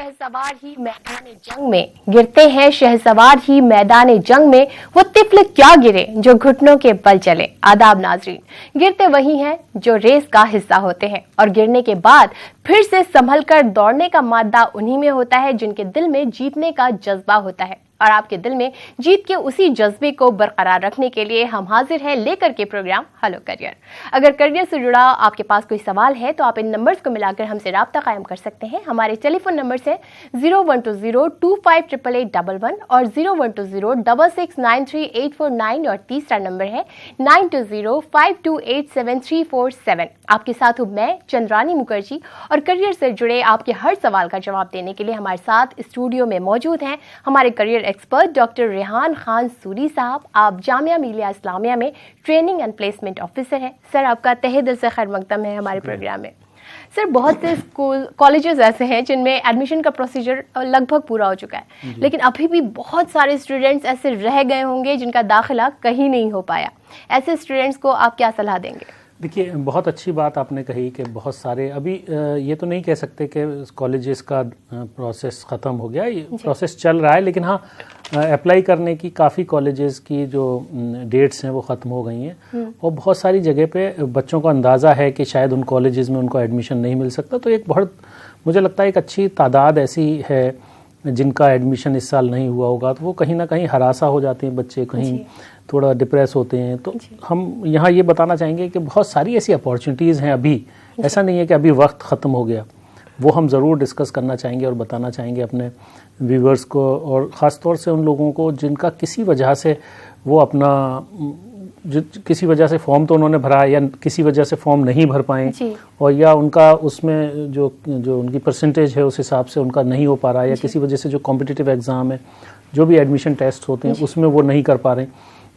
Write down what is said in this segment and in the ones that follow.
शहसवार ही मैदान जंग में, गिरते हैं शहसवार ही मैदान जंग में, वो तिफल क्या गिरे जो घुटनों के बल चले। आदाब नाजरीन, गिरते वही हैं जो रेस का हिस्सा होते हैं और गिरने के बाद फिर से संभल कर दौड़ने का मादा उन्हीं में होता है जिनके दिल में जीतने का जज्बा होता है। और आपके दिल में जीत के उसी जज्बे को बरकरार रखने के लिए हम हाजिर हैं लेकर के प्रोग्राम हेलो करियर। अगर करियर से जुड़ा आपके पास कोई सवाल है तो आप इन नंबर्स को मिलाकर हमसे राब्ता कायम कर सकते हैं। हमारे टेलीफोन नंबर्स है 0120258811 और 0120669384 और तीसरा नंबर है 9205287347। आपके साथ हूं मैं चंद्रानी मुखर्जी और करियर से जुड़े आपके हर सवाल का जवाब देने के लिए हमारे साथ स्टूडियो में मौजूद हैं हमारे career expert doctor Rehan Khan Suri साहब। आप जामिया मिलिया इस्लामिया में ट्रेनिंग एंड प्लेसमेंट ऑफिसर हैं। सर, आपका तहे दिल से खैर मकदम है हमारे प्रोग्राम में। सर, बहुत से स्कूल कॉलेजेस ऐसे हैं जिनमें एडमिशन का प्रोसीजर लगभग पूरा हो चुका है, लेकिन अभी भी बहुत सारे स्टूडेंट्स ऐसे रह गए होंगे जिनका दाखिला कहीं नहीं हो पाया। ऐसे स्टूडेंट्स को आप क्या सलाह देंगे? देखिए, बहुत अच्छी बात आपने कही कि बहुत सारे अभी ये तो नहीं कह सकते कि कॉलेजेस का प्रोसेस ख़त्म हो गया, ये प्रोसेस चल रहा है, लेकिन हाँ अप्लाई करने की काफ़ी कॉलेजेस की जो डेट्स हैं वो ख़त्म हो गई हैं और बहुत सारी जगह पे बच्चों को अंदाज़ा है कि शायद उन कॉलेजेस में उनको एडमिशन नहीं मिल सकता। तो एक बहुत, मुझे लगता है एक अच्छी तादाद ऐसी है जिनका एडमिशन इस साल नहीं हुआ होगा, तो वो कहीं ना कहीं हरासा हो जाते हैं बच्चे, कहीं थोड़ा डिप्रेस होते हैं। तो हम यहाँ ये बताना चाहेंगे कि बहुत सारी ऐसी अपॉर्चुनिटीज़ हैं अभी, ऐसा नहीं है कि अभी वक्त ख़त्म हो गया। वो हम ज़रूर डिस्कस करना चाहेंगे और बताना चाहेंगे अपने व्यूवर्स को, और ख़ास तौर से उन लोगों को जिनका किसी वजह से वो अपना किसी वजह से फॉर्म तो उन्होंने भरा या किसी वजह से फॉर्म नहीं भर पाए, और या उनका उसमें जो उनकी परसेंटेज है उस हिसाब से उनका नहीं हो पा रहा है, या किसी वजह से जो कॉम्पिटिटिव एग्ज़ाम है, जो भी एडमिशन टेस्ट होते हैं उसमें वो नहीं कर पा रहे।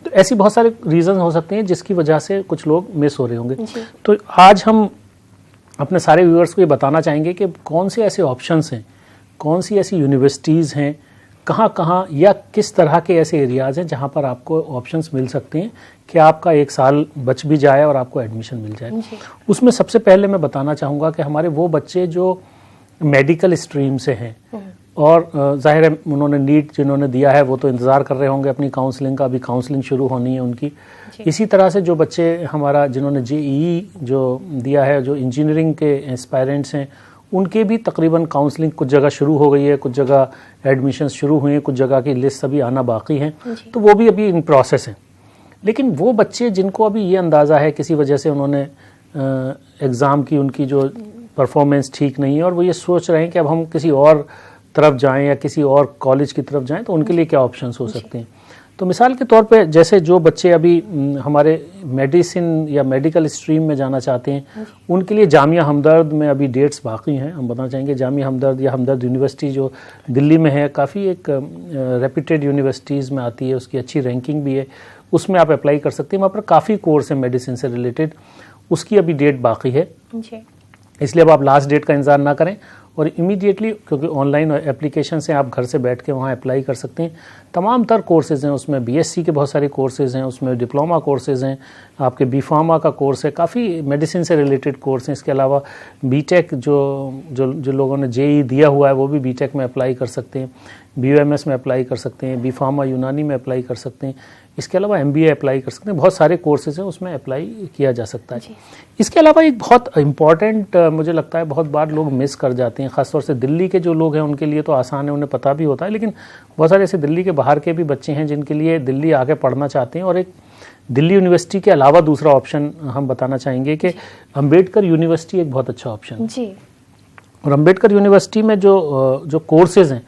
तो ऐसी बहुत सारे रीज़न हो सकते हैं जिसकी वजह से कुछ लोग मिस हो रहे होंगे। तो आज हम अपने सारे व्यूअर्स को ये बताना चाहेंगे कि कौन से ऐसे ऑप्शंस हैं, कौन सी ऐसी यूनिवर्सिटीज़ हैं, कहाँ या किस तरह के ऐसे एरियाज़ हैं जहाँ पर आपको ऑप्शंस मिल सकते हैं कि आपका एक साल बच भी जाए और आपको एडमिशन मिल जाए। उसमें सबसे पहले मैं बताना चाहूँगा कि हमारे वो बच्चे जो मेडिकल स्ट्रीम से हैं और ज़ाहिर है उन्होंने नीट जिन्होंने दिया है वो तो इंतज़ार कर रहे होंगे अपनी काउंसलिंग का, अभी काउंसलिंग शुरू होनी है उनकी। इसी तरह से जो बच्चे हमारा जिन्होंने जेईई जो दिया है, जो इंजीनियरिंग के एस्पायरेंट्स हैं, उनके भी तकरीबन काउंसलिंग कुछ जगह शुरू हो गई है, कुछ जगह एडमिशन शुरू हुए हैं, कुछ जगह की लिस्ट अभी आना बाकी हैं, तो वो भी अभी इन प्रोसेस हैं। लेकिन वो बच्चे जिनको अभी ये अंदाज़ा है किसी वजह से उन्होंने एग्ज़ाम की उनकी जो परफॉर्मेंस ठीक नहीं है और वो ये सोच रहे हैं कि अब हम किसी और तरफ जाएं या किसी और कॉलेज की तरफ जाएं, तो उनके लिए क्या ऑप्शंस हो सकते हैं। तो मिसाल के तौर पे जैसे जो बच्चे अभी हमारे मेडिसिन या मेडिकल स्ट्रीम में जाना चाहते हैं, उनके लिए जामिया हमदर्द में अभी डेट्स बाकी हैं। हम बताना चाहेंगे जामिया हमदर्द या हमदर्द यूनिवर्सिटी जो दिल्ली में है, काफ़ी एक रेप्यूटेड यूनिवर्सिटीज़ में आती है, उसकी अच्छी रैंकिंग भी है, उसमें आप अप्लाई कर सकते हैं। वहाँ पर काफ़ी कोर्स है मेडिसिन से रिलेटेड, उसकी अभी डेट बाकी है, इसलिए अब आप लास्ट डेट का इंतज़ार ना करें और इमीडिएटली, क्योंकि ऑनलाइन एप्लीकेशन से आप घर से बैठ के वहाँ अप्लाई कर सकते हैं। तमाम तर कोर्सेज़ हैं उसमें, बीएससी के बहुत सारे कोर्सेज़ हैं उसमें, डिप्लोमा कोर्सेज़ हैं, आपके बीफार्मा का कोर्स है, काफ़ी मेडिसिन से रिलेटेड कोर्स हैं। इसके अलावा बीटेक जो लोगों ने जेईई दिया हुआ है वो भी बीटेक में अप्लाई कर सकते हैं, बीयूएमएस में अप्लाई कर सकते हैं, बीफार्मा यूनानी में अप्लाई कर सकते हैं, इसके अलावा एमबीए अप्लाई कर सकते हैं। बहुत सारे कोर्सेज़ हैं उसमें अप्लाई किया जा सकता है। इसके अलावा एक बहुत इम्पॉर्टेंट मुझे लगता है बहुत बार लोग मिस कर जाते हैं, ख़ासतौर से दिल्ली के जो लोग हैं उनके लिए तो आसान है, उन्हें पता भी होता है, लेकिन बहुत सारे ऐसे दिल्ली के बाहर के भी बच्चे हैं जिनके लिए दिल्ली आके पढ़ना चाहते हैं। और एक दिल्ली यूनिवर्सिटी के अलावा दूसरा ऑप्शन हम बताना चाहेंगे कि अम्बेडकर यूनिवर्सिटी एक बहुत अच्छा ऑप्शन है। और अम्बेडकर यूनिवर्सिटी में जो कोर्सेज़ हैं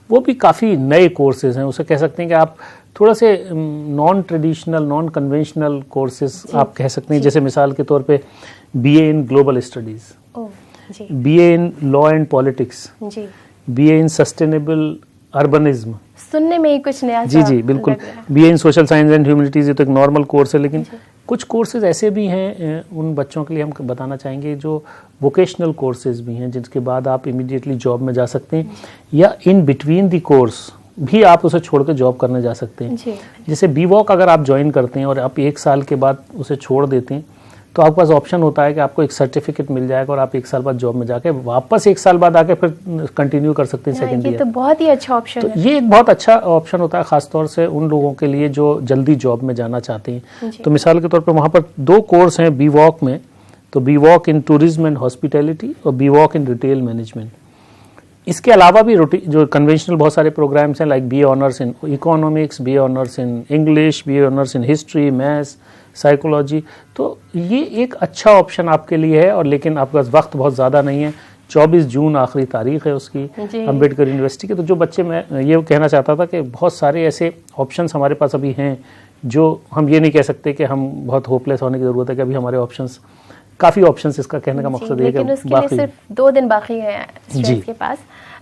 वो भी काफ़ी नए कोर्सेज़ हैं, उसे कह सकते हैं कि आप थोड़ा से non traditional, non conventional courses आप कह सकते हैं। जैसे मिसाल के तौर पे BA in global studies, BA in law and politics, BA in sustainable urbanism, सुनने में ही कुछ नया। जी बिल्कुल। BA in social science and humanities, ये तो एक नॉर्मल कोर्स है, लेकिन कुछ कोर्सेज ऐसे भी हैं उन बच्चों के लिए हम बताना चाहेंगे जो वोकेशनल कोर्सेज भी हैं, जिसके बाद आप इमीडिएटली जॉब में जा सकते हैं, या इन बिटवीन द कोर्स भी आप उसे छोड़ कर जॉब करने जा सकते हैं। जैसे बीवॉक अगर आप ज्वाइन करते हैं और आप एक साल के बाद उसे छोड़ देते हैं तो आपके पास ऑप्शन होता है कि आपको एक सर्टिफिकेट मिल जाएगा और आप 1 साल बाद जॉब में जाके वापस 1 साल बाद आके फिर कंटिन्यू कर सकते हैं सेकेंड ये ईयर। तो बहुत ही अच्छा ऑप्शन है। ये एक बहुत अच्छा ऑप्शन होता है खासतौर से उन लोगों के लिए जो जल्दी जॉब में जाना चाहते हैं। तो मिसाल के तौर पर वहाँ पर 2 कोर्स हैं BWOC में, तो BWOC in tourism and hospitality और BWOC इन रिटेल मैनेजमेंट। इसके अलावा भी जो कन्वेंशनल बहुत सारे प्रोग्राम्स हैं, like BA honours in economics, BA honours in English, BA honours in history, maths, psychology. तो ये एक अच्छा ऑप्शन आपके लिए है, और लेकिन आपके पास वक्त बहुत ज़्यादा नहीं है। 24 जून आखिरी तारीख है उसकी अम्बेडकर यूनिवर्सिटी की। तो जो बच्चे, मैं ये कहना चाहता था कि बहुत सारे ऐसे ऑप्शंस हमारे पास अभी हैं जो हम ये नहीं कह सकते कि हम बहुत होपलेस होने की ज़रूरत है कि अभी हमारे ऑप्शंस, काफ़ी ऑप्शंस, इसका कहने का मकसद है कि उसके लिए सिर्फ 2 दिन बाकी है स्टूडेंट्स के पास।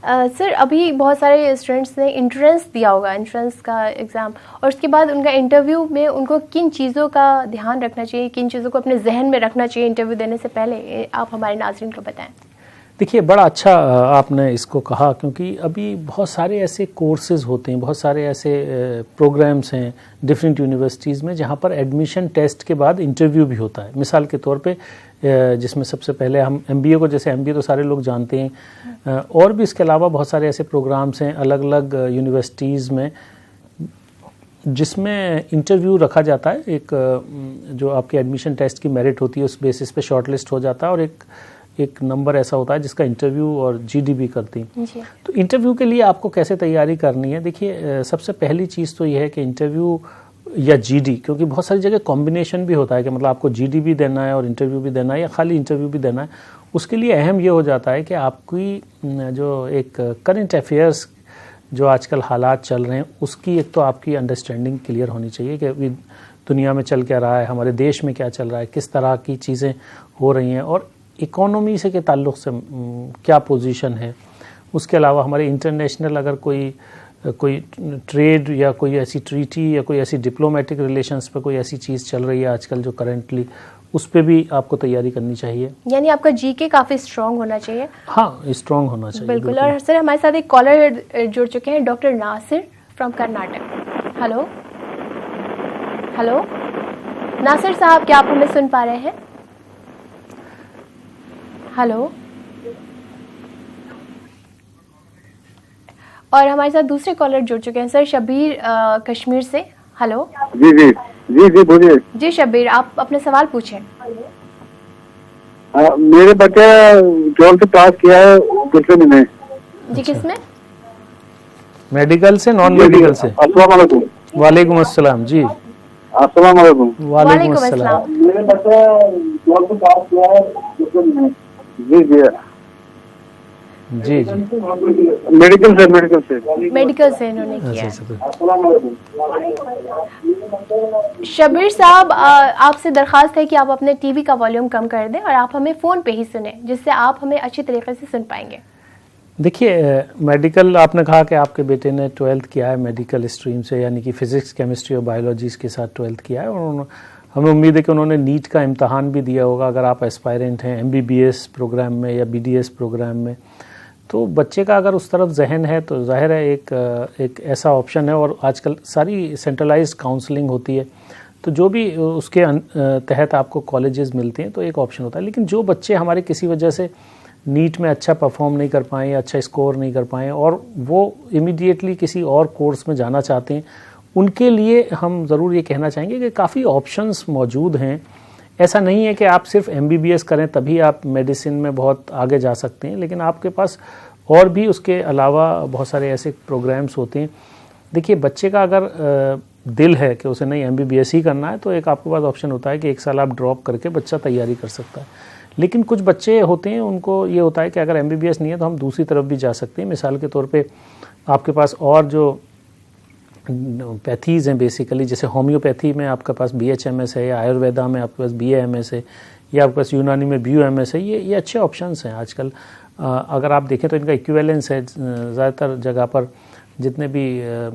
सर, अभी बहुत सारे स्टूडेंट्स ने एंट्रेंस दिया होगा, एंट्रेंस का एग्ज़ाम, और उसके बाद उनका इंटरव्यू में उनको किन चीज़ों का ध्यान रखना चाहिए, किन चीज़ों को अपने जहन में रखना चाहिए इंटरव्यू देने से पहले, आप हमारे नाज़रीन को बताएं। देखिए, बड़ा अच्छा आपने इसको कहा, क्योंकि अभी बहुत सारे ऐसे कोर्सेज होते हैं, बहुत सारे ऐसे प्रोग्राम्स हैं डिफरेंट यूनिवर्सिटीज़ में जहाँ पर एडमिशन टेस्ट के बाद इंटरव्यू भी होता है। मिसाल के तौर पे जिसमें सबसे पहले हम MBA को, जैसे MBA तो सारे लोग जानते हैं, और भी इसके अलावा बहुत सारे ऐसे प्रोग्राम्स हैं अलग अलग यूनिवर्सिटीज़ में जिसमें इंटरव्यू रखा जाता है। एक जो आपके एडमिशन टेस्ट की मेरिट होती है उस बेसिस पे शॉर्टलिस्ट हो जाता है, और एक नंबर ऐसा होता है जिसका इंटरव्यू और GD करती हैं। तो इंटरव्यू के लिए आपको कैसे तैयारी करनी है? देखिए, सबसे पहली चीज़ तो यह है कि इंटरव्यू या GD, क्योंकि बहुत सारी जगह कॉम्बिनेशन भी होता है कि मतलब आपको GD भी देना है और इंटरव्यू भी देना है, या खाली इंटरव्यू भी देना है। उसके लिए अहम ये हो जाता है कि आपकी जो एक करंट अफेयर्स, जो आजकल हालात चल रहे हैं, उसकी एक तो आपकी अंडरस्टैंडिंग क्लियर होनी चाहिए कि अभी दुनिया में चल क्या रहा है, हमारे देश में क्या चल रहा है, किस तरह की चीज़ें हो रही हैं, और इकोनॉमी से के ताल्लुक़ से क्या पोजीशन है। उसके अलावा हमारे इंटरनेशनल अगर कोई ट्रेड या कोई ऐसी ट्रीटी या कोई ऐसी डिप्लोमेटिक रिलेशंस पर कोई ऐसी चीज़ चल रही है आजकल जो करंटली, उस पर भी आपको तैयारी करनी चाहिए। यानी आपका GK काफ़ी स्ट्रॉन्ग होना चाहिए। हाँ, स्ट्रॉन्ग होना चाहिए, बिल्कुल। और सर, हमारे साथ एक कॉलर जुड़ चुके हैं, doctor Nasir from Karnataka. Hello hello Nasir sahab, क्या आप हमें सुन पा रहे हैं? हेलो। और हमारे साथ दूसरे कॉलर जुड़ चुके हैं सर, शब्बीर कश्मीर से। हेलो। जी जी जी जी बोलिए। जी शब्बीर, आप अपने सवाल पूछें। मेरे बच्चे 12th पास किया है दूसरे महीने। जी, किसमें? मेडिकल से, नॉन मेडिकल से? अस्सलाम वालेकुम। वालेकुम अस्सलाम। जी, अस्सलाम वालेकुम। वालेकुम अस्सलाम। मेरे बच्चे 12th पास किया है दूसरे महीने। जी जी जी जी मेडिकल से इन्होंने किया है। अस्सलाम वालेकुम। शब्बीर साहब, आपसे दरख्वास्त है कि आप अपने टीवी का वॉल्यूम कम कर दें और आप हमें फ़ोन पे ही सुने, जिससे आप हमें अच्छी तरीके से सुन पाएंगे। देखिए, मेडिकल, आपने कहा कि आपके बेटे ने 12th किया है मेडिकल स्ट्रीम से, यानी कि फिजिक्स, केमिस्ट्री और बायोलॉजी के साथ 12th किया है, और हमें उम्मीद है कि उन्होंने नीट का इम्तहान भी दिया होगा। अगर आप एस्पायरेंट हैं MBBS प्रोग्राम में या BDS प्रोग्राम में, तो बच्चे का अगर उस तरफ जहन है तो जाहिर है एक ऐसा ऑप्शन है। और आजकल सारी सेंट्रलाइज्ड काउंसलिंग होती है, तो जो भी उसके तहत आपको कॉलेजेस मिलते हैं तो एक ऑप्शन होता है। लेकिन जो बच्चे हमारे किसी वजह से नीट में अच्छा परफॉर्म नहीं कर पाएँ या अच्छा स्कोर नहीं कर पाएँ और वो इमीडिएटली किसी और कोर्स में जाना चाहते हैं, उनके लिए हम ज़रूर ये कहना चाहेंगे कि काफ़ी ऑप्शंस मौजूद हैं। ऐसा नहीं है कि आप सिर्फ MBBS करें तभी आप मेडिसिन में बहुत आगे जा सकते हैं, लेकिन आपके पास और भी उसके अलावा बहुत सारे ऐसे प्रोग्राम्स होते हैं। देखिए, बच्चे का अगर दिल है कि उसे नहीं MBBS ही करना है, तो एक आपके पास ऑप्शन होता है कि 1 साल आप ड्रॉप करके बच्चा तैयारी कर सकता है। लेकिन कुछ बच्चे होते हैं, उनको ये होता है कि अगर MBBS नहीं है तो हम दूसरी तरफ भी जा सकते हैं। मिसाल के तौर पे आपके पास और जो पैथीज़ हैं बेसिकली, जैसे होम्योपैथी में आपके पास BHMS है, या आयुर्वेदा में आपके पास BAMS है, या आपके पास यूनानी में BUMS है। ये अच्छे ऑप्शंस हैं आजकल। अगर आप देखें तो इनका इक्विवेलेंस है ज़्यादातर जगह पर। जितने भी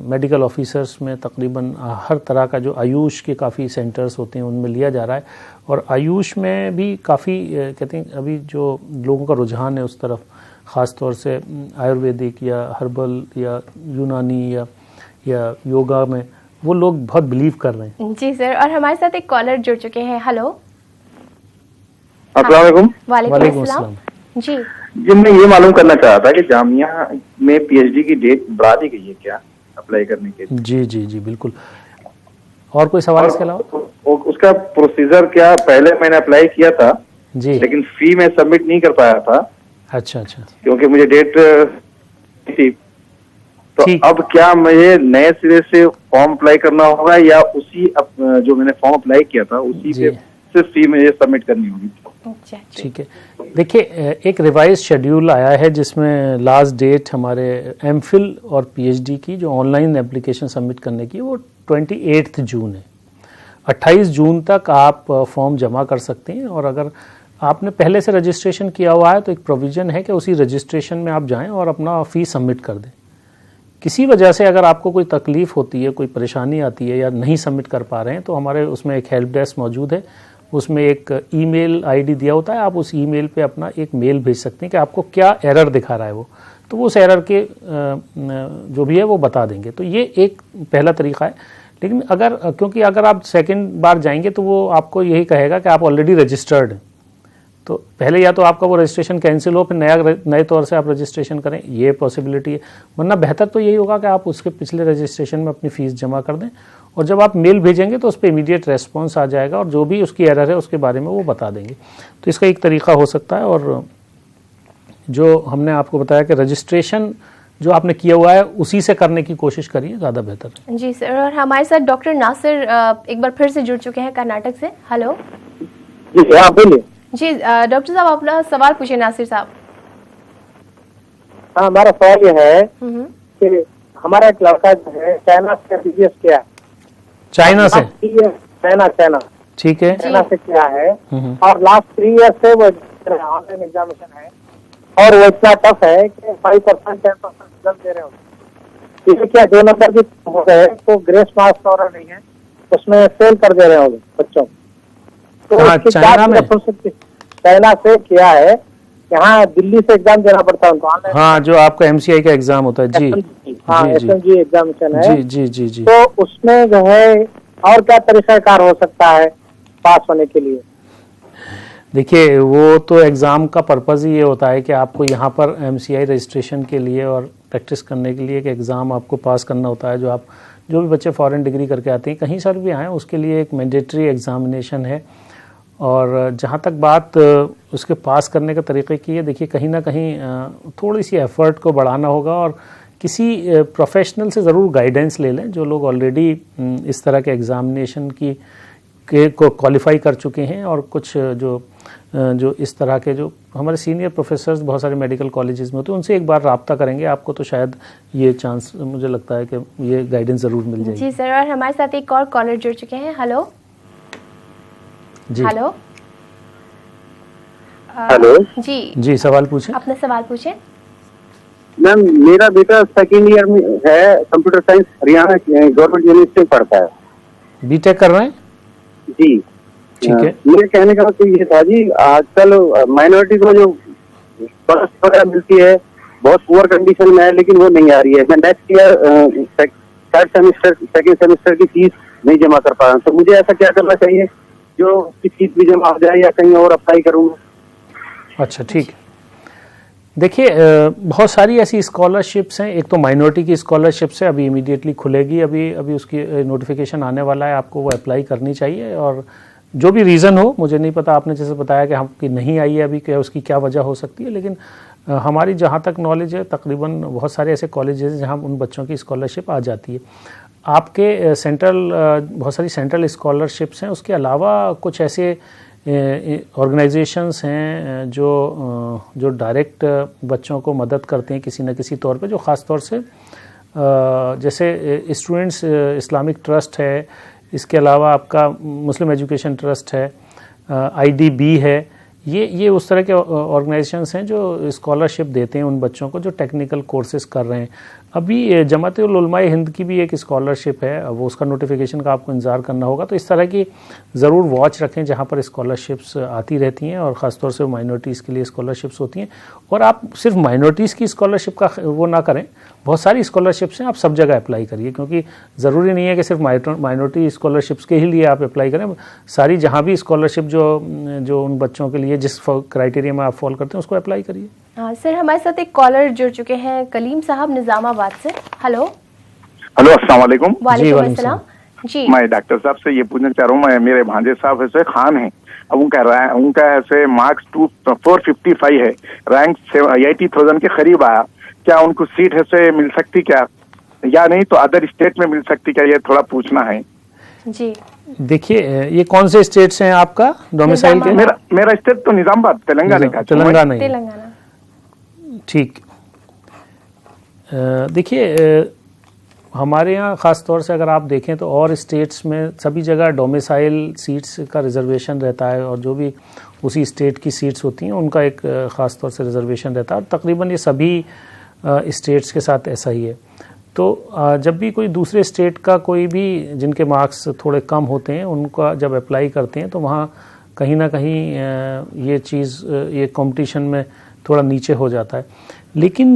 मेडिकल ऑफिसर्स में तकरीबन हर तरह का जो आयुष के काफ़ी सेंटर्स होते हैं उनमें लिया जा रहा है, और आयुष में भी काफ़ी कहते हैं अभी जो लोगों का रुझान है उस तरफ, ख़ास तौर से आयुर्वेदिक या हर्बल या यूनानी या योगा में, वो लोग बहुत बिलीव कर रहे हैं। जी सर, और हमारे साथ एक कॉलर जुड़ चुके हैं। हेलो अस्सलाम वालेकुम। वालेकुम अस्सलाम। जी जी, मैं ये मालूम करना चाह रहा था कि जामिया में पीएचडी की डेट बढ़ा दी गई है क्या अप्लाई करने के लिए? जी जी जी बिल्कुल। और कोई सवाल इसके अलावा? उसका प्रोसीजर क्या? पहले मैंने अप्लाई किया था जी। लेकिन फी मैं सबमिट नहीं कर पाया था अच्छा अच्छा क्योंकि मुझे डेट थी। तो ठीक। अब क्या मुझे नए सिरे से फॉर्म अप्लाई करना होगा या उसी जो मैंने फॉर्म अप्लाई किया था उसी जी। पे सिर्फ फी मुझे सबमिट करनी होगी? अच्छा जी। ठीक है। देखिए एक रिवाइज शेड्यूल आया है जिसमें लास्ट डेट हमारे एमफिल और पीएचडी की जो ऑनलाइन एप्लीकेशन सबमिट करने की वो 28 जून है। 28 जून तक आप फॉर्म जमा कर सकते हैं और अगर आपने पहले से रजिस्ट्रेशन किया हुआ है तो एक प्रोविज़न है कि उसी रजिस्ट्रेशन में आप जाएं और अपना फ़ी सबमिट कर दें। किसी वजह से अगर आपको कोई तकलीफ़ होती है, कोई परेशानी आती है या नहीं सबमिट कर पा रहे हैं तो हमारे उसमें एक हेल्प डेस्क मौजूद है, उसमें एक ईमेल आईडी दिया होता है, आप उस ईमेल पे अपना एक मेल भेज सकते हैं कि आपको क्या एरर दिखा रहा है वो, तो वो उस एरर के जो भी है वो बता देंगे। तो ये एक पहला तरीका है। लेकिन अगर क्योंकि अगर आप सेकंड बार जाएंगे तो वो आपको यही कहेगा कि आप ऑलरेडी रजिस्टर्ड हैं, तो पहले या तो आपका वो रजिस्ट्रेशन कैंसिल हो फिर नए तौर से आप रजिस्ट्रेशन करें, ये पॉसिबिलिटी है। वरना बेहतर तो यही होगा कि आप उसके पिछले रजिस्ट्रेशन में अपनी फ़ीस जमा कर दें और जब आप मेल भेजेंगे तो उस पर इमीडिएट रेस्पॉन्स आ जाएगा और जो भी उसकी एरर है उसके बारे में वो बता देंगे। तो इसका एक तरीका हो सकता है। और जो हमने आपको बताया कि रजिस्ट्रेशन जो आपने किया हुआ है उसी से करने की कोशिश करिए, ज़्यादा बेहतर है। जी सर, और हमारे साथ डॉक्टर नासिर एक बार फिर से जुड़ चुके हैं कर्नाटक से। हेलो जी हाँ बोलिए। जी डॉक्टर साहब अपना सवाल पूछिए नासिर साहब। हाँ, हमारा सवाल यह है हम्म। कि हमारा एक लड़का जो है चाइना से एमबीबीएस किया है। चाइना से? चाइना ठीक है। चाइना से किया है हम्म। और लास्ट 3 ईयर से वो ऑनलाइन एग्जामिनेशन है और वो इतना टफ है कि 5% 10% रिजल्ट दे रहे हो। इसे क्या 2 नंबर भी हो गए तो ग्रेस मार्क्स और नहीं है, उसमें फेल कर दे रहे हो बच्चों। तो हाँ, उसकी चाइना में? चाइना से किया है, यहाँ दिल्ली से एग्जाम देना पड़ता है उनको ऑनलाइन। हाँ, जो आपका एमसीआई का एग्जाम होता है। जी हाँ, जी एसएमजी एग्जामिनेशन है। जी जी जी जी। तो उसमें जो है और क्या तरीकाकार हो सकता है पास होने के लिए? देखिए वो तो एग्ज़ाम का पर्पज़ ही ये होता है कि आपको यहाँ पर एमसीआई रजिस्ट्रेशन के लिए और प्रैक्टिस करने के लिए एक एग्ज़ाम आपको पास करना होता है। जो भी बच्चे फॉरेन डिग्री करके आते हैं कहीं सर भी आए उसके लिए एक मैंडेटरी एग्ज़ामिनेशन है। और जहाँ तक बात उसके पास करने का तरीक़े की है, देखिए कहीं ना कहीं थोड़ी सी एफ़र्ट को बढ़ाना होगा और किसी प्रोफेशनल से ज़रूर गाइडेंस ले लें जो लोग ऑलरेडी इस तरह के एग्ज़ामिनेशन को क्वालिफाई कर चुके हैं। और कुछ जो इस तरह के जो हमारे सीनियर प्रोफेसर्स बहुत सारे मेडिकल कॉलेजेस में होते हैं उनसे एक बार रब्ता करेंगे आपको तो शायद ये चांस मुझे लगता है कि ये गाइडेंस ज़रूर मिल जाएगी। जी सर, और हमारे साथ एक और कॉलर जुड़ चुके हैं। हेलो जी हेलो हेलो जी सवाल पूछें। अपना सवाल पूछें। मैम, मेरा बेटा सेकेंड ईयर में है, computer science, Haryana government university में पढ़ता है। बीटेक कर रहे हैं? जी ठीक है। मेरे कहने का मतलब ये था जी, आजकल माइनॉरिटी को जो स्कॉलरशिप वगैरह मिलती है बहुत पुअर कंडीशन में है लेकिन वो नहीं आ रही है। मैं नेक्स्ट ईयर सेकेंड सेमेस्टर की फीस नहीं जमा कर पा रहा हूँ, तो मुझे ऐसा क्या करना चाहिए जो उसकी फीस भी जमा हो जाए या कहीं और अप्लाई करूँ? अच्छा ठीक है। देखिए बहुत सारी ऐसी स्कॉलरशिप्स हैं। एक तो माइनॉरिटी की स्कॉलरशिप्स है, अभी इमीडिएटली खुलेगी, अभी उसकी नोटिफिकेशन आने वाला है, आपको वो अप्लाई करनी चाहिए। और जो भी रीज़न हो, मुझे नहीं पता, आपने जैसे बताया कि हमकी नहीं आई है अभी, क्या उसकी क्या वजह हो सकती है, लेकिन हमारी जहाँ तक नॉलेज है तकरीबन बहुत सारे ऐसे कॉलेजेस जहाँ उन बच्चों की स्कॉलरशिप आ जाती है। आपके बहुत सारी सेंट्रल स्कॉलरशिप्स हैं, उसके अलावा कुछ ऐसे ऑर्गेनाइजेशंस हैं जो डायरेक्ट बच्चों को मदद करते हैं किसी न किसी तौर पे, जो ख़ास तौर से जैसे स्टूडेंट्स इस्लामिक ट्रस्ट है, इसके अलावा आपका मुस्लिम एजुकेशन ट्रस्ट है, आईडीबी है, ये उस तरह के ऑर्गेनाइजेशंस हैं जो स्कॉलरशिप देते हैं उन बच्चों को जो टेक्निकल कोर्सेज कर रहे हैं। अभी जमात-उल उलमा-ए हिंद की भी एक स्कॉलरशिप है, वो उसका नोटिफिकेशन का आपको इंतज़ार करना होगा। तो इस तरह की ज़रूर वॉच रखें जहाँ पर स्कॉलरशिप्स आती रहती हैं और ख़ासतौर से माइनॉरिटीज़ के लिए स्कॉलरशिप्स होती हैं। और आप सिर्फ माइनॉरिटीज़ की स्कॉलरशिप का वो ना करें, बहुत सारी स्कॉलरशिप्स हैं, आप सब जगह अप्लाई करिए, क्योंकि ज़रूरी नहीं है कि सिर्फ माइनॉरिटी स्कॉलरशिप्स के ही लिए आप अप्लाई करें। सारी जहाँ भी स्कॉलरशिप जो उन बच्चों के लिए करिए, जिस क्राइटेरिया में आप फॉलो करते हैं उसको अप्लाई करिए। हाँ सर, हमारे साथ एक कॉलर जुड़ चुके हैं, कलीम साहब निजामाबाद से। हेलो। हेलो, अस्सलाम वालेकुम। वालेकुम अस्सलाम जी। मैं डॉक्टर साहब से ये पूछना चाह रहा हूँ, मैं मेरे भांजे साहब ऐसे खान हैं, अब उनका ऐसे मार्क्स 455 है, रैंक 80,000 के करीब आया, क्या उनको सीट ऐसे मिल सकती क्या, या नहीं तो अदर स्टेट में मिल सकती क्या, ये थोड़ा पूछना है जी। देखिए, ये कौन से स्टेट्स हैं आपका डोमिसाइल के? मेरा स्टेट तो निजामाबाद, तेलंगाना का। तेलंगाना ही। तेलंगाना, ठीक। देखिए, हमारे यहाँ ख़ास तौर से अगर आप देखें तो और स्टेट्स में सभी जगह डोमिसाइल सीट्स का रिजर्वेशन रहता है, और जो भी उसी स्टेट की सीट्स होती हैं उनका एक ख़ास तौर से रिजर्वेशन रहता है, और तकरीबन ये सभी स्टेट्स के साथ ऐसा ही है। तो जब भी कोई दूसरे स्टेट का कोई भी जिनके मार्क्स थोड़े कम होते हैं उनका जब अप्लाई करते हैं तो वहाँ कहीं ना कहीं ये चीज़, ये कंपटीशन में थोड़ा नीचे हो जाता है। लेकिन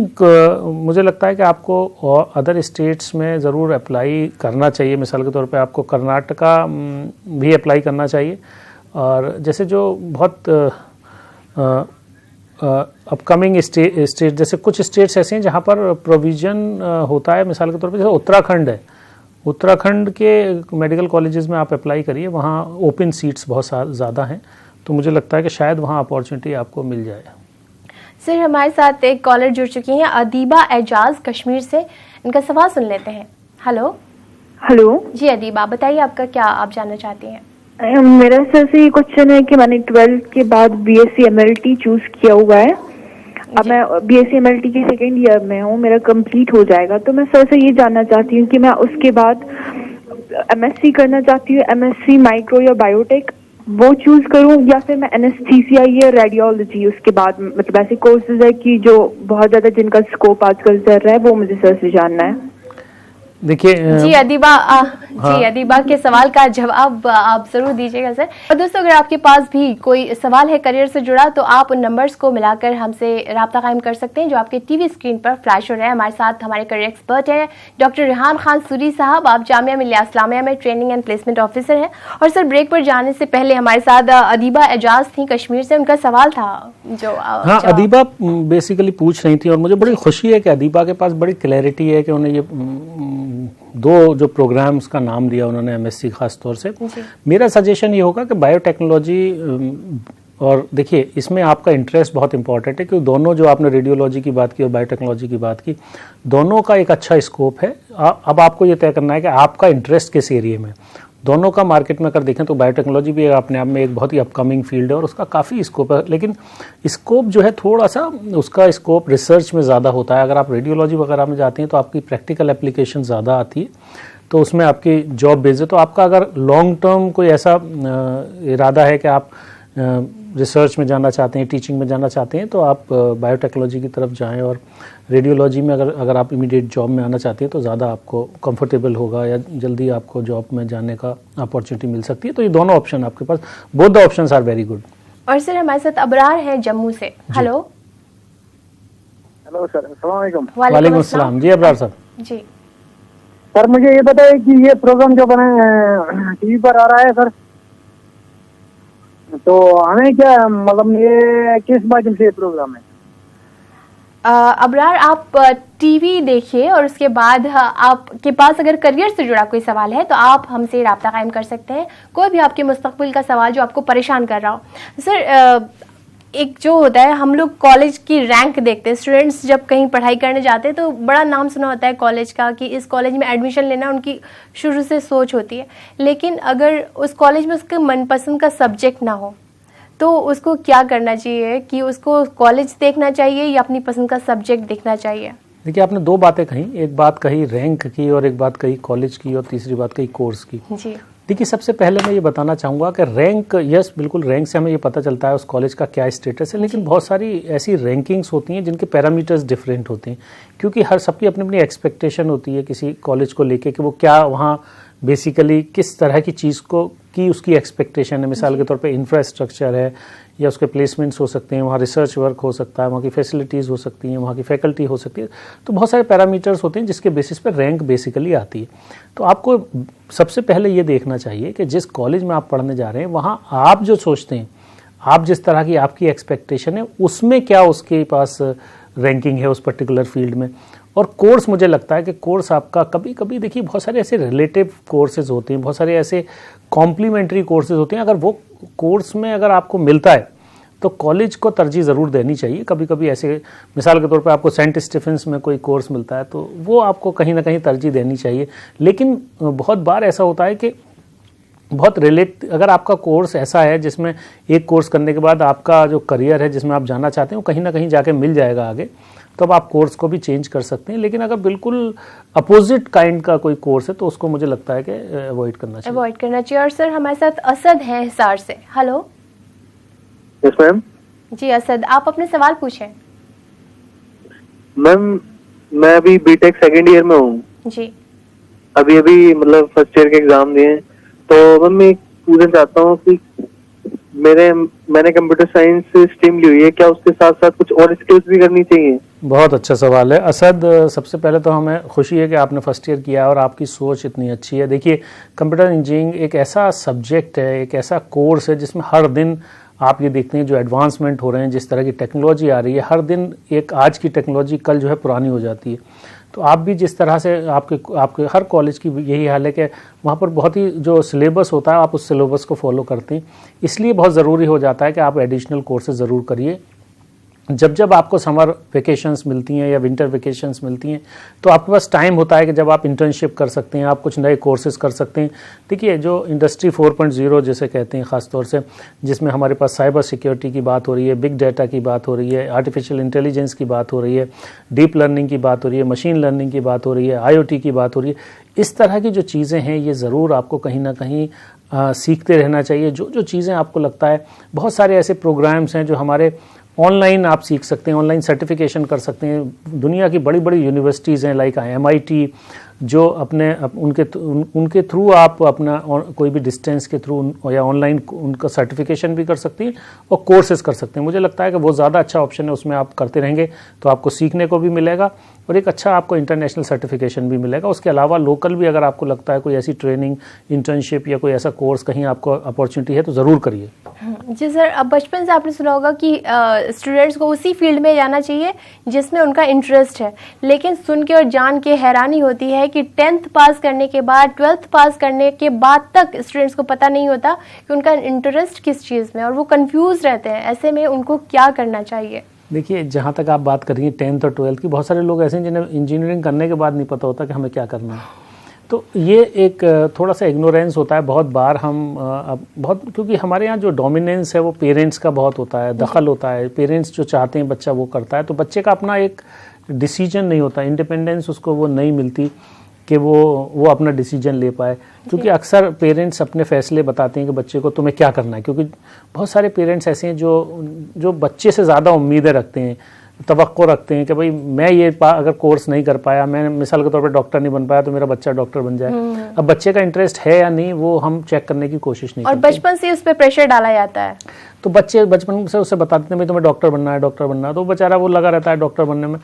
मुझे लगता है कि आपको और अदर स्टेट्स में ज़रूर अप्लाई करना चाहिए। मिसाल के तौर पे आपको कर्नाटका भी अप्लाई करना चाहिए, और जैसे जो बहुत अपकमिंग स्टेट, जैसे कुछ स्टेट्स ऐसे हैं जहाँ पर प्रोविज़न होता है, मिसाल के तौर पे जैसे उत्तराखंड है, उत्तराखंड के मेडिकल कॉलेजेस में आप अप्लाई करिए, वहाँ ओपन सीट्स बहुत ज़्यादा हैं, तो मुझे लगता है कि शायद वहाँ अपॉर्चुनिटी आपको मिल जाए। सर, हमारे साथ एक कॉलर जुड़ चुकी हैं, अदीबा एजाज कश्मीर से। इनका सवाल सुन लेते हैं। हेलो। हेलो जी अदीबा, बताइए आपका क्या आप जानना चाहती हैं? मेरा सर से ये क्वेश्चन है कि मैंने 12th के बाद बीएससी एमएलटी चूज किया हुआ है। अब मैं बीएससी एमएलटी के सेकेंड ईयर में हूँ, मेरा कंप्लीट हो जाएगा, तो मैं सर से ये जानना चाहती हूँ कि मैं उसके बाद एमएससी करना चाहती हूँ, एमएससी माइक्रो या बायोटेक वो चूज करूँ, या फिर मैं एनेस्थीसिया या रेडियोलॉजी उसके बाद, मतलब ऐसे कोर्सेज है कि जो बहुत ज्यादा जिनका स्कोप आजकल चल रहा है, वो मुझे सर से जानना है। देखिए जी अदीबा, जी अदीबा के सवाल का जवाब आप जरूर दीजिएगा सर। और दोस्तों, अगर आपके पास भी कोई सवाल है करियर से जुड़ा तो आप उन नंबर्स को मिलाकर हमसे राब्ता कायम कर सकते हैं जो आपके टीवी स्क्रीन पर फ्लैश हो रहे हैं। हमारे साथ हमारे करियर एक्सपर्ट हैं डॉक्टर रेहान खान सूरी साहब। आप जामिया मिल्लिया इस्लामिया में ट्रेनिंग एंड प्लेसमेंट ऑफिसर हैं। और सर, ब्रेक पर जाने से पहले हमारे साथ अदीबा एजाज थी कश्मीर से, उनका सवाल था जो हाँ, अदीबा बेसिकली पूछ रही थी, और मुझे बड़ी खुशी है कि अदीबा के पास बड़ी क्लैरिटी है कि उन्हें ये दो जो प्रोग्राम्स का नाम दिया उन्होंने एमएससी खास तौर से। मेरा सजेशन ये होगा कि बायोटेक्नोलॉजी, और देखिए इसमें आपका इंटरेस्ट बहुत इंपॉर्टेंट है, क्योंकि दोनों जो आपने रेडियोलॉजी की बात की और बायोटेक्नोलॉजी की बात की, दोनों का एक अच्छा स्कोप है। अब आपको ये तय करना है कि आपका इंटरेस्ट किस एरिया में। दोनों का मार्केट में अगर देखें तो बायोटेक्नोलॉजी भी अपने आप में एक बहुत ही अपकमिंग फील्ड है और उसका काफ़ी स्कोप है, लेकिन स्कोप जो है थोड़ा सा उसका स्कोप रिसर्च में ज़्यादा होता है। अगर आप रेडियोलॉजी वगैरह में जाते हैं तो आपकी प्रैक्टिकल एप्लीकेशन ज़्यादा आती है, तो उसमें आपकी जॉब बेस है। तो आपका अगर लॉन्ग टर्म कोई ऐसा इरादा है कि आप रिसर्च में जाना चाहते हैं, टीचिंग में जाना चाहते हैं, तो आप बायोटेक्नोलॉजी की तरफ जाएं, और रेडियोलॉजी में अगर आप इमीडिएट जॉब में आना चाहते हैं तो ज़्यादा आपको कंफर्टेबल होगा या जल्दी आपको जॉब में जाने का अपॉर्चुनिटी मिल सकती है। तो ये दोनों ऑप्शन आपके पास, both the options are very good. और सर, हमारे साथ अबरार है जम्मू से। हेलो। हेलो सर, अस्सलाम वालेकुम। वालेकुम अस्सलाम। जी अबरार साहब। जी सर, मुझे ये बताइए कि ये प्रोग्राम जो बना टीवी पर आ रहा है सर, तो हमें क्या, मतलब ये किस माध्यम से ये प्रोग्राम है? अबरार, आप टीवी देखिए और उसके बाद आपके पास अगर करियर से जुड़ा कोई सवाल है तो आप हमसे राब्ता कायम कर सकते हैं। कोई भी आपके मुस्तकबिल का सवाल जो आपको परेशान कर रहा हो। सर, एक जो होता है, हम लोग कॉलेज की रैंक देखते हैं। स्टूडेंट्स जब कहीं पढ़ाई करने जाते हैं तो बड़ा नाम सुना होता है कॉलेज का कि इस कॉलेज में एडमिशन लेना उनकी शुरू से सोच होती है, लेकिन अगर उस कॉलेज में उसके मनपसंद का सब्जेक्ट ना हो तो उसको क्या करना चाहिए, कि उसको कॉलेज देखना चाहिए या अपनी पसंद का सब्जेक्ट देखना चाहिए? देखिए, आपने दो बातें कही, एक बात कही रैंक की और एक बात कही कॉलेज की, और तीसरी बात कही कोर्स की। जी देखिए, सबसे पहले मैं ये बताना चाहूँगा कि रैंक, यस बिल्कुल, रैंक से हमें ये पता चलता है उस कॉलेज का क्या स्टेटस है, लेकिन बहुत सारी ऐसी रैंकिंग्स होती हैं जिनके पैरामीटर्स डिफरेंट होते हैं, क्योंकि हर सबकी अपनी अपनी एक्सपेक्टेशन होती है किसी कॉलेज को लेके कि वो क्या वहाँ बेसिकली किस तरह की चीज़ को की उसकी एक्सपेक्टेशन है। मिसाल के तौर पे इंफ्रास्ट्रक्चर है, या उसके प्लेसमेंट्स हो सकते हैं, वहाँ रिसर्च वर्क हो सकता है, वहाँ की फैसिलिटीज़ हो सकती हैं, वहाँ की फैकल्टी हो सकती है। तो बहुत सारे पैरामीटर्स होते हैं जिसके बेसिस पे रैंक बेसिकली आती है। तो आपको सबसे पहले ये देखना चाहिए कि जिस कॉलेज में आप पढ़ने जा रहे हैं वहाँ आप जो सोचते हैं, आप जिस तरह की आपकी एक्सपेक्टेशन है उसमें क्या उसके पास रैंकिंग है उस पर्टिकुलर फील्ड में। और कोर्स, मुझे लगता है कि कोर्स आपका कभी कभी, देखिए बहुत सारे ऐसे रिलेटिव कोर्सेज होते हैं, बहुत सारे ऐसे कॉम्प्लीमेंट्री कोर्सेज होते हैं, अगर वो कोर्स में अगर आपको मिलता है तो कॉलेज को तरजीह ज़रूर देनी चाहिए। कभी कभी ऐसे, मिसाल के तौर पे आपको सेंट स्टीफेंस में कोई कोर्स मिलता है तो वो आपको कहीं ना कहीं तरजीह देनी चाहिए। लेकिन बहुत बार ऐसा होता है कि बहुत अगर आपका कोर्स ऐसा है जिसमें एक कोर्स करने के बाद आपका जो करियर है जिसमें आप जाना चाहते हैं वो कहीं ना कहीं जाके मिल जाएगा आगे, तो अब आप कोर्स को भी चेंज कर सकते हैं। लेकिन अगर बिल्कुल अपोजिट काइंड का कोई कोर्स है तो उसको मुझे लगता है कि अवॉइड करना चाहिए। और सर हमारे साथ असद हैं हिसार से। हेलो। Yes ma'am. जी असद, आप अपने सवाल पूछें। मैम मैं अभी बीटेक सेकेंड ईयर में हूँ जी। अभी मतलब फर्स्ट ईयर के एग्जाम दिए हैं, तो मैम मैं पूछना चाहता हूँ कि मैंने कंप्यूटर साइंस स्ट्रीम ली हुई है, क्या उसके साथ साथ कुछ और स्किल्स भी करनी चाहिए? बहुत अच्छा सवाल है असद। सबसे पहले तो हमें खुशी है कि आपने फर्स्ट ईयर किया और आपकी सोच इतनी अच्छी है। देखिए कंप्यूटर इंजीनियरिंग एक ऐसा सब्जेक्ट है, एक ऐसा कोर्स है जिसमें हर दिन आप ये देखते हैं जो एडवांसमेंट हो रहे हैं, जिस तरह की टेक्नोलॉजी आ रही है, हर दिन एक आज की टेक्नोलॉजी कल जो है पुरानी हो जाती है। तो आप भी जिस तरह से आपके हर कॉलेज की यही हाल है कि वहाँ पर बहुत ही जो सिलेबस होता है आप उस सिलेबस को फॉलो करते हैं, इसलिए बहुत ज़रूरी हो जाता है कि आप एडिशनल कोर्सेज ज़रूर करिए। जब आपको समर वेकेशंस मिलती हैं या विंटर वेकेशंस मिलती हैं तो आपके पास टाइम होता है कि जब आप इंटर्नशिप कर सकते हैं, आप कुछ नए कोर्सेज कर सकते हैं। देखिए जो इंडस्ट्री 4.0 जैसे कहते हैं ख़ास तौर से, जिसमें हमारे पास साइबर सिक्योरिटी की बात हो रही है, बिग डाटा की बात हो रही है, आर्टिफिशियल इंटेलिजेंस की बात हो रही है, डीप लर्निंग की बात हो रही है, मशीन लर्निंग की बात हो रही है, IoT की बात हो रही है, इस तरह की जो चीज़ें हैं ये ज़रूर आपको कहीं ना कहीं सीखते रहना चाहिए। जो चीज़ें आपको लगता है, बहुत सारे ऐसे प्रोग्राम्स हैं जो हमारे ऑनलाइन आप सीख सकते हैं, ऑनलाइन सर्टिफिकेशन कर सकते हैं। दुनिया की बड़ी बड़ी यूनिवर्सिटीज़ हैं लाइक MIT, जो उनके थ्रू आप अपना कोई भी डिस्टेंस के थ्रू या ऑनलाइन उनका सर्टिफिकेशन भी कर सकती हैं और कोर्सेज कर सकते हैं। मुझे लगता है कि वो ज़्यादा अच्छा ऑप्शन है, उसमें आप करते रहेंगे तो आपको सीखने को भी मिलेगा और एक अच्छा आपको इंटरनेशनल सर्टिफिकेशन भी मिलेगा। उसके अलावा लोकल भी अगर आपको लगता है कोई ऐसी ट्रेनिंग, इंटर्नशिप या कोई ऐसा कोर्स कहीं आपको अपॉर्चुनिटी है तो ज़रूर करिए। जी सर, अब बचपन से आपने सुना होगा कि स्टूडेंट्स को उसी फील्ड में जाना चाहिए जिसमें उनका इंटरेस्ट है, लेकिन सुन के और जान के हैरानी होती है कि 10th पास करने के बाद, 12th पास करने के बाद तक स्टूडेंट्स को पता नहीं होता कि उनका इंटरेस्ट किस चीज़ में, और वो कंफ्यूज रहते हैं। ऐसे में उनको क्या करना चाहिए? देखिए जहाँ तक आप बात करेंगे 10th और 12th की, बहुत सारे लोग ऐसे हैं जिन्हें इंजीनियरिंग करने के बाद नहीं पता होता कि हमें क्या करना है। तो ये एक थोड़ा सा इग्नोरेंस होता है बहुत बार। क्योंकि हमारे यहाँ जो डोमिनेंस है वो पेरेंट्स का बहुत होता है, दखल होता है। पेरेंट्स जो चाहते हैं बच्चा वो करता है, तो बच्चे का अपना एक डिसीजन नहीं होता, इंडिपेंडेंस उसको वो नहीं मिलती कि वो अपना डिसीजन ले पाए। क्योंकि अक्सर पेरेंट्स अपने फैसले बताते हैं कि बच्चे को तुम्हें क्या करना है, क्योंकि बहुत सारे पेरेंट्स ऐसे हैं जो बच्चे से ज़्यादा उम्मीदें रखते हैं, तवक्को रखते हैं कि भाई मैं ये अगर कोर्स नहीं कर पाया, मैं मिसाल के तौर पे डॉक्टर नहीं बन पाया तो मेरा बच्चा डॉक्टर बन जाए। अब बच्चे का इंटरेस्ट है या नहीं वो हम चेक करने की कोशिश नहीं करते। और बचपन से उस पर प्रेशर डाला जाता है, तो बच्चे बचपन से उससे बताते हैं भाई तुम्हें डॉक्टर बनना है, डॉक्टर बनना है, तो बेचारा वो लगा रहता है डॉक्टर बनने में।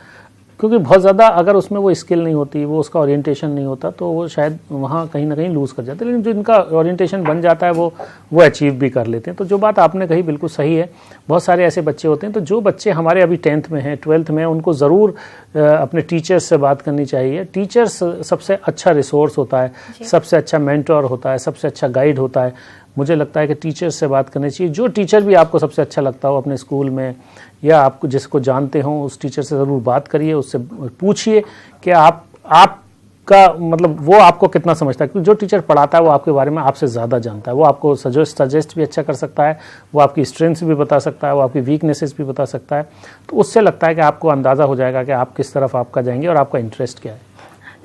क्योंकि बहुत ज़्यादा अगर उसमें वो स्किल नहीं होती, वो उसका ओरिएंटेशन नहीं होता, तो वो शायद वहाँ कहीं ना कहीं लूज़ कर जाते हैं। लेकिन जिनका ओरिएंटेशन बन जाता है वो अचीव भी कर लेते हैं। तो जो बात आपने कही बिल्कुल सही है। बहुत सारे ऐसे बच्चे होते हैं, तो जो बच्चे हमारे अभी 10th में हैं, 12th में, उनको ज़रूर अपने टीचर्स से बात करनी चाहिए। टीचर्स सबसे अच्छा रिसोर्स होता है, सबसे अच्छा मेंटोर होता है, सबसे अच्छा गाइड होता है। मुझे लगता है कि टीचर्स से बात करनी चाहिए। जो टीचर भी आपको सबसे अच्छा लगता हो अपने स्कूल में या आपको जिसको जानते हो, उस टीचर से ज़रूर बात करिए, उससे पूछिए कि आपका मतलब वो आपको कितना समझता है। क्योंकि जो टीचर पढ़ाता है वो आपके बारे में आपसे ज़्यादा जानता है, वो आपको सजेस्ट भी अच्छा कर सकता है, वो आपकी स्ट्रेंथ्स भी बता सकता है, वो आपकी वीकनेसेस भी बता सकता है। तो उससे लगता है कि आपको अंदाज़ा हो जाएगा कि आप किस तरफ आपका जाएंगे और आपका इंटरेस्ट क्या है।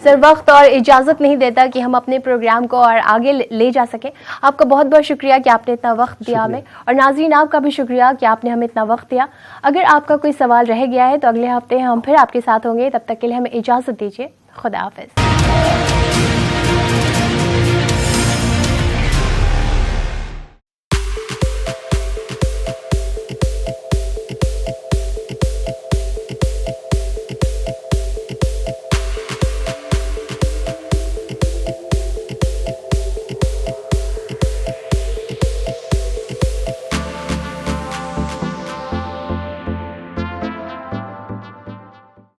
सर वक्त और इजाज़त नहीं देता कि हम अपने प्रोग्राम को और आगे ले जा सकें। आपका बहुत बहुत शुक्रिया कि आपने इतना वक्त दिया हमें, और नाज़रीन आपका भी शुक्रिया कि आपने हमें इतना वक्त दिया। अगर आपका कोई सवाल रह गया है तो अगले हफ्ते हम फिर आपके साथ होंगे। तब तक के लिए हमें इजाज़त दीजिए। खुदा हाफिज़।